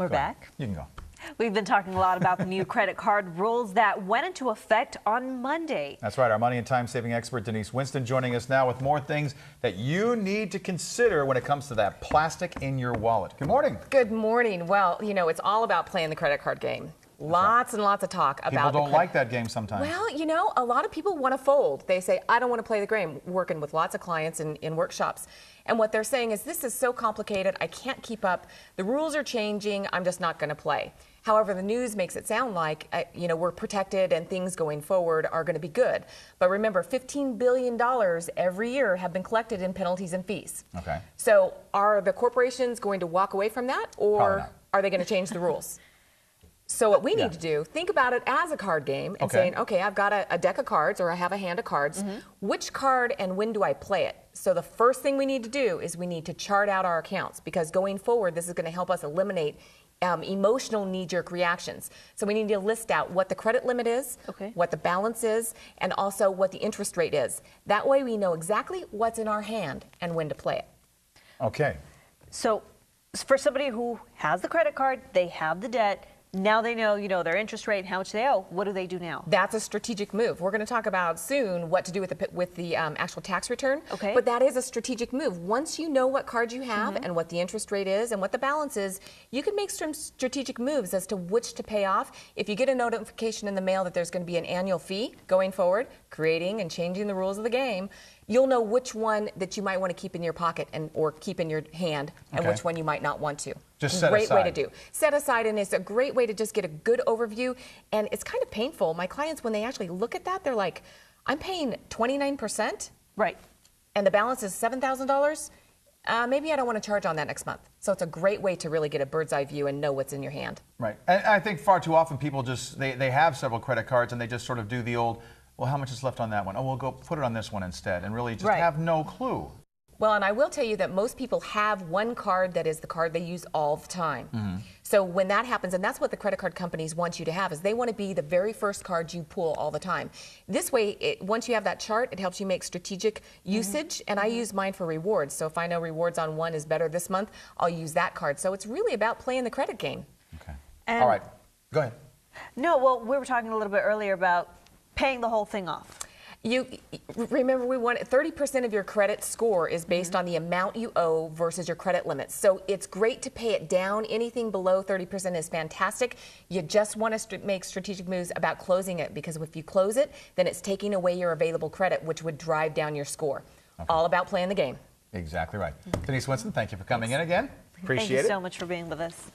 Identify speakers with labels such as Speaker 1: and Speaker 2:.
Speaker 1: We're back.
Speaker 2: You can go.
Speaker 1: We've been talking a lot about the new credit card rules that went into effect on Monday.
Speaker 2: That's right. Our money and time-saving expert, Denise Winston, joining us now with more things that you need to consider when it comes to that plastic in your wallet. Good morning.
Speaker 3: Good morning. Well, you know, it's all about playing the credit card game. Lots and lots of talk about
Speaker 2: People don't like that game sometimes.
Speaker 3: Well, you know, a lot of people want to fold. They say, I don't want to play the game, working with lots of clients in workshops. And what they're saying is, this is so complicated, I can't keep up. The rules are changing, I'm just not going to play. However, the news makes it sound like, you know, we're protected and things going forward are going to be good. But remember, $15 billion every year have been collected in penalties and fees.
Speaker 2: Okay.
Speaker 3: So are the corporations going to walk away from that, or are they going to change the rules? So what we need to do, think about it as a card game and saying, okay, I've got a deck of cards or I have a hand of cards. Which card and when do I play it? So the first thing we need to do is we need to chart out our accounts, because going forward, this is going to help us eliminate emotional knee-jerk reactions. So we need to list out what the credit limit is, what the balance is, and also what the interest rate is. That way we know exactly what's in our hand and when to play it.
Speaker 2: Okay.
Speaker 1: So for somebody who has the credit card, they have the debt, now they know, their interest rate and how much they owe. What do they do now?
Speaker 3: That's a strategic move. We're going to talk about soon what to do with the actual tax return.
Speaker 1: Okay.
Speaker 3: But that is a strategic move. Once you know what card you have and what the interest rate is and what the balance is, you can make some strategic moves as to which to pay off. If you get a notification in the mail that there's going to be an annual fee going forward, creating and changing the rules of the game, you'll know which one that you might want to keep in your pocket or keep in your hand, and which one you might not want to.
Speaker 2: Just set aside.
Speaker 3: Great way to do. Set aside, and it's a great way to just get a good overview. And it's kind of painful. My clients, when they actually look at that, they're like, I'm paying 29%.
Speaker 1: Right.
Speaker 3: And the balance is $7,000. Maybe I don't want to charge on that next month. So it's a great way to really get a bird's eye view and know what's in your hand.
Speaker 2: Right. And I think far too often people just, they have several credit cards and they just sort of do the old, well, how much is left on that one? Oh, we'll go put it on this one instead, and really just have no clue.
Speaker 3: Well, and I will tell you that most people have one card that is the card they use all the time. So when that happens, and that's what the credit card companies want you to have, is they want to be the very first card you pull all the time. This way, once you have that chart, it helps you make strategic usage, and I use mine for rewards. So if I know rewards on one is better this month, I'll use that card. So it's really about playing the credit game.
Speaker 2: Okay. All right. Go ahead.
Speaker 1: No, well, we were talking a little bit earlier about paying the whole thing off.
Speaker 3: You remember, we want 30% of your credit score is based on the amount you owe versus your credit limits. So it's great to pay it down. Anything below 30% is fantastic. You just want to make strategic moves about closing it, because if you close it, then it's taking away your available credit, which would drive down your score. All about playing the game.
Speaker 2: Exactly right. Denise Winston, thank you for coming in again. Appreciate it.
Speaker 1: Thank you so much for being with us.